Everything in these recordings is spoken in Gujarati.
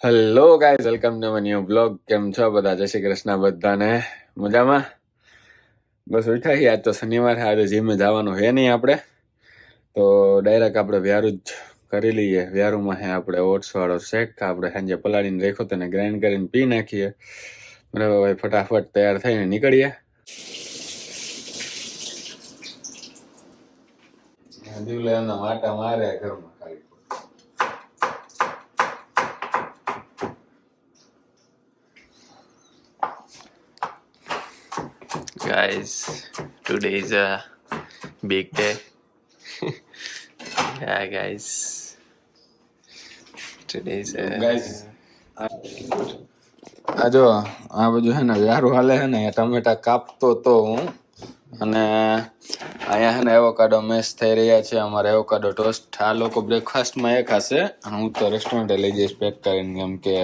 Hello guys, welcome to my new blog. કેમ છો બધા? જય શ્રી કૃષ્ણ બધાને. મજામાં? બસ ઉઠા છીએ. આજ તો શનિવાર, આજે જીમે જવાનું હે નહીં આપણે, તો ડાયરેક્ટ આપણે વ્યારું જ કરી લઈએ. વ્યારુમાં હે આપણે ઓટ્સ વાળો શેક, આપણે સાંજે પલાળીને રાખ્યો તેને ગ્રાઇન્ડ કરીને પી નાખીએ. બરાબર ભાઈ, ફટાફટ તૈયાર થઈને નીકળીએ. દિવલે એમના માટા મારે ઘરમાં ખાલી. Guys, today is a big day. Yeah, guys. Today is a. Guys આ જો આ બધું છે ને વ્યારું હાલે છે ને, ટમેટા કાપતો તો હું, અને અહીંયા છે ને એવોકાડો મેશ થઈ રહ્યા છે. અમારે એવોકાડો ટોસ્ટ આ લોકો બ્રેકફાસ્ટમાં એ ખાશે, અને હું તો રેસ્ટોરન્ટે લઈ જઈશ પેક કરીને, કેમ કે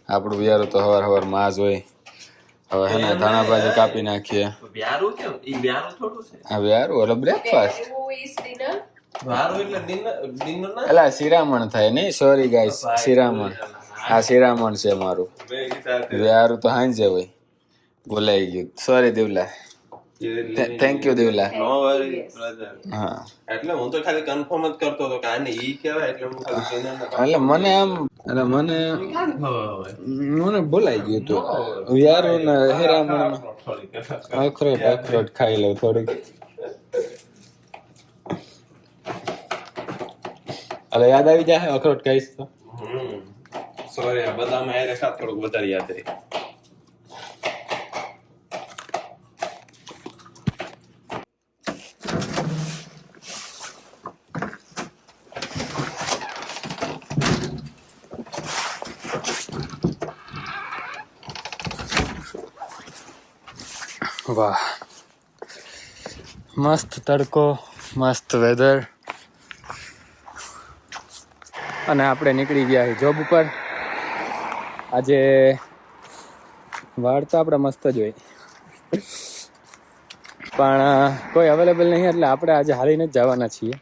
આપણું વ્યારું તો સવારમાં જ હોય. હવે છે ને ધાણા ભાજી કાપી નાખીએ. વ્યારું કેમ? ઈ વ્યારું થોડું છે. આ વ્યારું એટલે બ્રેકફાસ્ટ. વ્યારું એટલે ડિનર ના. એલા શિરામણ થાય નહીં, સોરી ગાઈસ, શિરામણ. આ શિરામણ છે મારું. વ્યારું તો હાંજે હોય, ભૂલાઈ ગયું. Sorry Devla. Thank you Devla. No worry brother. હા, એટલે હું તો ખાલી કન્ફર્મ જ કરતો હતો કે આને ઈ કહેવાય, એટલે હું ખાલી ડિનર ના. એટલે મને આમ એટલે મને ભૂલાઈ ગયું હતું. વ્યારું ને હિરામણ અખરોટ ખાઈ લઉં થોડીક. એટલે યાદ આવી જાય અખરોટ ખાઈશ તો. સોરી, આ બદામ આયરે ખા, થોડુંક વધારે યાદ રહી. વાહ, મસ્ત તડકો, મસ્ત વેધર. અને આપણે નીકળી ગયા જોબ ઉપર. આજે વાળ તો આપણે મસ્ત જ હોય, પણ કોઈ અવેલેબલ નહીં, એટલે આપણે આજે હાલીને જ જવાના છીએ.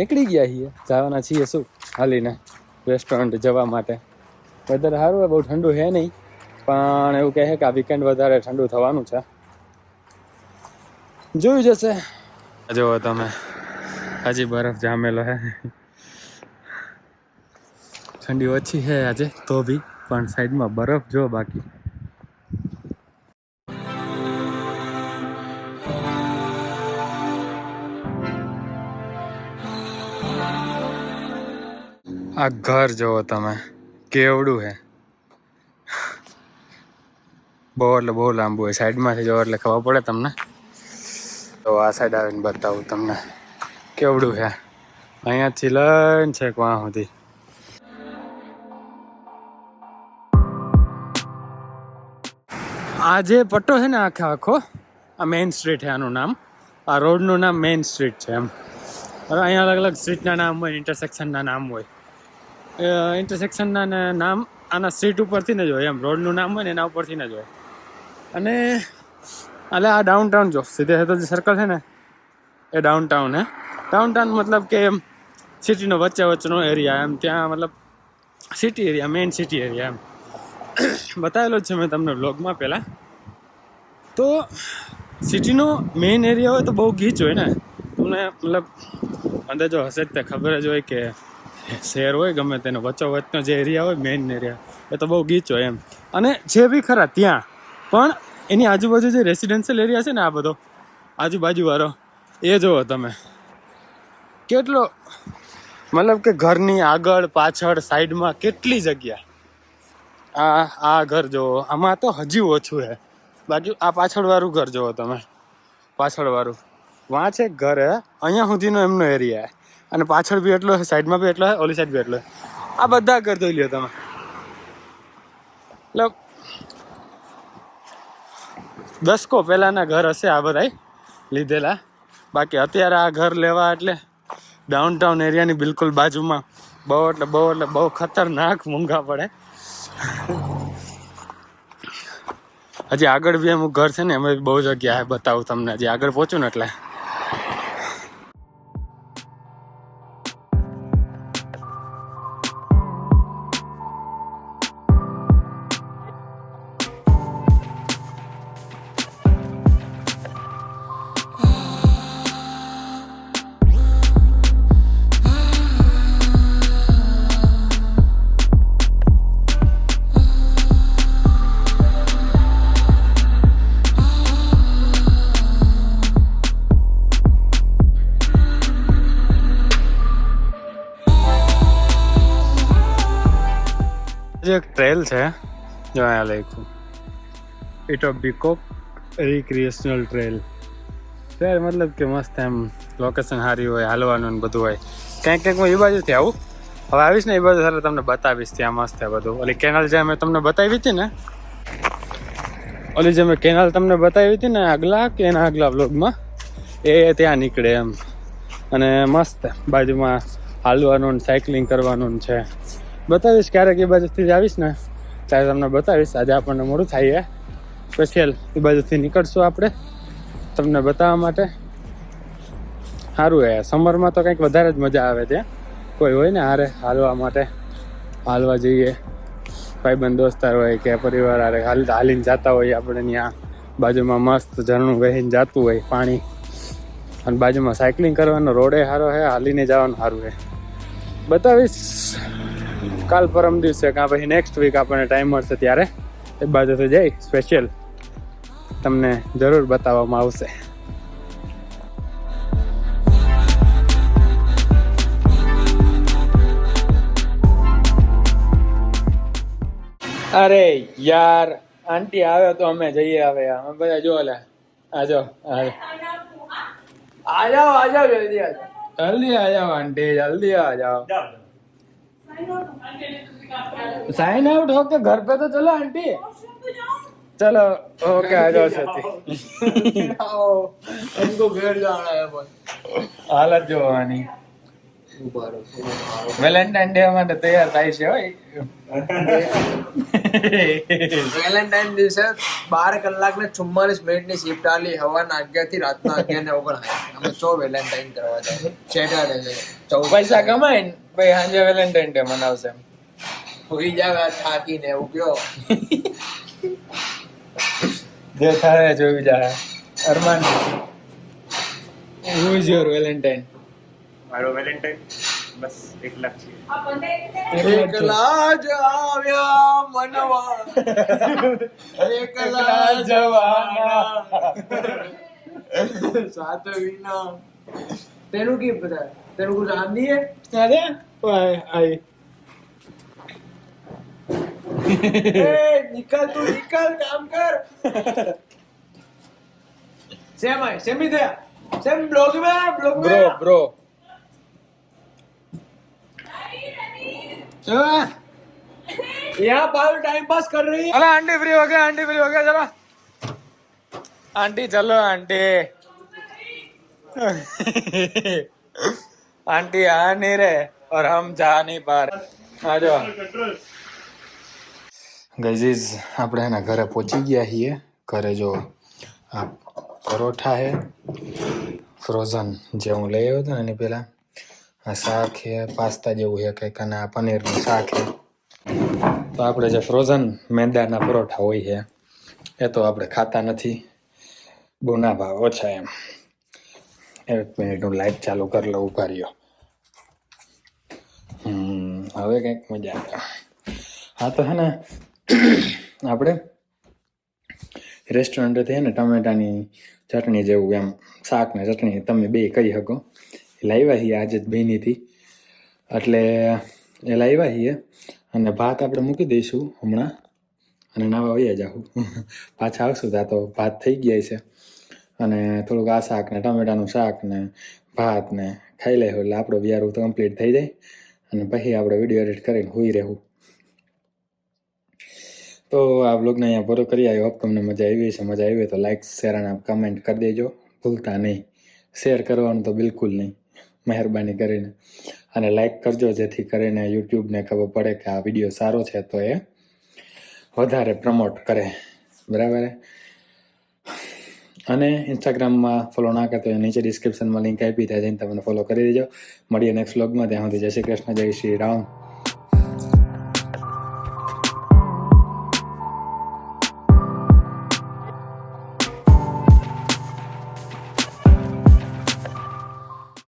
નીકળી ગયા છીએ, જવાના છીએ શું હાલીને રેસ્ટોરન્ટ જવા માટે. વેધર સારું હોય, બહુ ઠંડુ છે નહીં, પણ એવું કહે કે આ વીકેન્ડ વધારે ઠંડુ થવાનું છે. જોયું જશે. જુઓ તમે, હજી બરફ જામેલો હે. ઠંડી ઓછી છે આજે તો બી, પણ સાઈડમાં બરફ જો બાકી. આ ઘર જોવો તમે, કેવડું હે. બહુ એટલે બહુ લાંબુ હોય. સાઈડમાંથી જોવો એટલે ખબર પડે તમને. તો આ સાઈડ આવીને બતાવું તમને કેવડું છે. અહીંયાથી લઈને છે વાં સુધી. આ જે પટ્ટો છે ને આખો આ મેઇન સ્ટ્રીટ છે. આનું નામ, આ રોડનું નામ મેઇન સ્ટ્રીટ છે એમ. હવે અહીંયા અલગ અલગ સ્ટ્રીટના નામ હોય, ઇન્ટરસેક્શનના નામ હોય. ઇન્ટરસેક્શનના નામ આના સ્ટ્રીટ ઉપરથી ને જ હોય એમ. રોડનું નામ હોય ને એના ઉપરથી ને જ હોય. અને એટલે આ ડાઉનટાઉન જો સીધે સીધો જે સર્કલ છે ને એ ડાઉનટાઉન હે. ડાઉનટાઉન મતલબ કે એમ સિટીનો વચ્ચે વચ્ચેનો એરિયા એમ. ત્યાં મતલબ city area, main city area એમ. બતાવેલો જ છે મેં તમને બ્લોગમાં પહેલાં. તો સિટીનો મેઇન એરિયા હોય તો બહુ ગીચ હોય ને. તમને મતલબ અંદર જો હશે જ તે ખબર જ હોય કે શહેર હોય ગમે તેનો વચ્ચોવચ્ચનો જે એરિયા હોય મેઇન એરિયા, એ તો બહુ ગીચ હોય એમ. અને છે બી ખરા ત્યાં, પણ એની આજુબાજુ જે રેસિડેન્શિયલ એરિયા છે ને આ બધો આજુબાજુવાળો, એ જુઓ તમે કેટલો, મતલબ કે ઘરની આગળ પાછળ સાઈડમાં કેટલી જગ્યા. આ ઘર જુઓ, આમાં તો હજી ઓછું છે. બાકી આ પાછળવાળું ઘર જુઓ તમે, પાછળવાળું વાં છે ઘર હે. અહીંયા સુધીનો એમનો એરિયા હે. અને પાછળ બી એટલો છે, સાઈડમાં બી એટલો છે, ઓલી સાઈડ બી એટલો છે. આ બધા ઘર જોઈ લ્યો તમે. મતલબ દસકો પહેલાંના ઘર હશે આ બધા લીધેલા. બાકી અત્યારે આ ઘર લેવા એટલે ડાઉનટાઉન એરિયાની બિલકુલ બાજુમાં બહુ એટલે બહુ ખતરનાક મોંઘા પડે. હજી આગળ બી અમુક ઘર છે ને એમાં બહુ જગ્યા છે, બતાવું તમને હજી આગળ પહોંચું ને એટલે. જે એક ટ્રેલ છે જો અહીંયા લખ્યું ઇટ ઓફ બીકોક રિક્રિએશનલ ટ્રેલ. ત્યારે મતલબ કે મસ્ત એમ લોકેશન સારી હોય, હાલવાનું ને બધું હોય. ક્યાંક ક્યાંક હું એ બાજુથી આવું, હવે આવીશ ને એ બાજુ સારું તમને બતાવીશ. ત્યાં મસ્ત છે બધું. ઓલી કેનાલ જે મેં તમને બતાવી હતી ને, ઓલી જે મેં કેનાલ તમને બતાવી હતી ને આગલા કે એના આગલા વ્લોગમાં, એ ત્યાં નીકળે એમ. અને મસ્ત બાજુમાં હાલવાનું ને સાયકલિંગ કરવાનું છે. બતાવીશ ક્યારેક એ બાજુથી જ આવીશ ને ત્યારે તમને બતાવીશ. આજે આપણને મોડું થાય છે, સ્પેશિયલ એ બાજુથી નીકળશું આપણે તમને બતાવવા માટે. સારું હે, સમરમાં તો કંઈક વધારે જ મજા આવે. ત્યાં કોઈ હોય ને હારે હાલવા માટે, હાલવા જઈએ, ભાઈબંધ દોસ્તાર હોય કે પરિવાર હારે હાલીને જતા હોય આપણે. ત્યાં બાજુમાં મસ્ત ઝરણું વહીને જતું હોય પાણી, અને બાજુમાં સાયકલિંગ કરવાનો રોડે સારો છે, હાલીને જવાનું સારું છે. બતાવીશ કાલ પરમ દિવસે કાં પછી નેક્સ્ટ વીક આપણને ટાઈમ મળશે ત્યારે એ બાજુથી જઈ સ્પેશિયલ તમને જરૂર બતાવવામાં આવશે. અરે યાર આંટી આવે તો અમે જઈએ. હવે અમે બધા જો લે આજો આ जाओ जल्दी आ जाओ, जल्दी आ जाओ आंटी, जल्दी आ जाओ. साइन आउट होके घर पे तो चलो आंटी. चलो ओके आ जाओ सती. हमको घर जाना है बस. हालत જોવાની. વેલેન્ટાઇન ડે માટે તૈયાર થાય છે હોય. વેલેન્ટાઇન દિવસે 12 કલાક ને 44 ની શિફ્ટ આલી. હવાના 11 થી રાતના 11:19 અમે ચો વેલેન્ટાઇન કરવા જાય. સેટરડે છે 14 પૈસા કમાઈને ભાઈ સાંજે વેલેન્ટાઇન ડે મનાવશે. હોઈ જાવ થાકીને એવું કયો. જે થાય જોઈ જાય. અરમાન હુ ઇઝ યોર વેલેન્ટાઇન? મારો વેલેન્ટાઇન બસ 1 લાખ છે. એકલા જ આવ્યા મનવા, એકલા જવાના સાત વિના. તેનું કી પતા? તેનું કુછ આંધી હે? અરે વાય આઈ निकल तू निकल, काम कर. सेम है, सेम ही था. सेम ब्लॉग में બ્રો બ્રો यहाँ पर टाइम पास कर रही है. अरे आंटी फ्री हो गया, आंटी फ्री हो गया. चलो आंटी, चलो आंटी. आंटी आ नहीं रहे और हम जा नहीं पा रहे. आ जाओ ગઈઝ, આપણે એના ઘરે પહોંચી ગયા છીએ. ઘરે જો આ પરોઠા છે ફ્રોઝન, જે હું લઈ આવ્યો હતો ને એની પહેલાં. આ શાક છે, પાસ્તા જેવું છે કંઈક, અને આ પનીરનું શાક છે. તો આપણે જે ફ્રોઝન મેંદાના પરોઠા હોય છે એ તો આપણે ખાતા નથી, બહુ ના ભાવ ઓછા એમ. 1 મિનિટ હું લાઈટ ચાલુ કરી લઉં, ઉભા રહ્યો. હવે કંઈક મજા આવે. હા તો હે ને આપણે રેસ્ટોરન્ટેથી ને ટમેટાની ચટણી જેવું એમ શાક ને ચટણી તમે બે કહી શકો, એ લાવ્યા છીએ આજે જ બહેનીથી. એટલે એ લાવ્યા છીએ. અને ભાત આપણે મૂકી દઈશું હમણાં, અને નાવા વયા જાઉં. પાછા આવશું ત્યાં તો ભાત થઈ ગયા છે. અને થોડુંક આ શાક ને ટમેટાનું શાક ને ભાત ને ખાઈ લઈશું એટલે આપણો વિયારું તો કમ્પ્લીટ થઈ જાય. અને પછી આપણે વિડીયો એડિટ કરીને સૂઈ રહેવું. તો આ વ્લોગને અહીંયા પૂરો કરી. આઈ હોપ તમને મજા આવી છે. મજા આવી તો લાઈક, શેર અને કમેન્ટ કરી દેજો. ભૂલતા નહીં, શેર કરવાનું તો બિલકુલ નહીં, મહેરબાની કરીને. અને લાઈક કરજો જેથી કરીને યુટ્યુબને ખબર પડે કે આ વિડીયો સારો છે તો એ વધારે પ્રમોટ કરે, બરાબર. અને ઇન્સ્ટાગ્રામમાં ફોલો ના કરતો હોય નીચે ડિસ્ક્રિપ્શનમાં લિંક આપી, ત્યાં જઈને તમને ફોલો કરી દેજો. મળીએ નેક્સ્ટ વ્લોગમાં. ત્યાં સુધી જય શ્રી કૃષ્ણ, જય શ્રી રામ.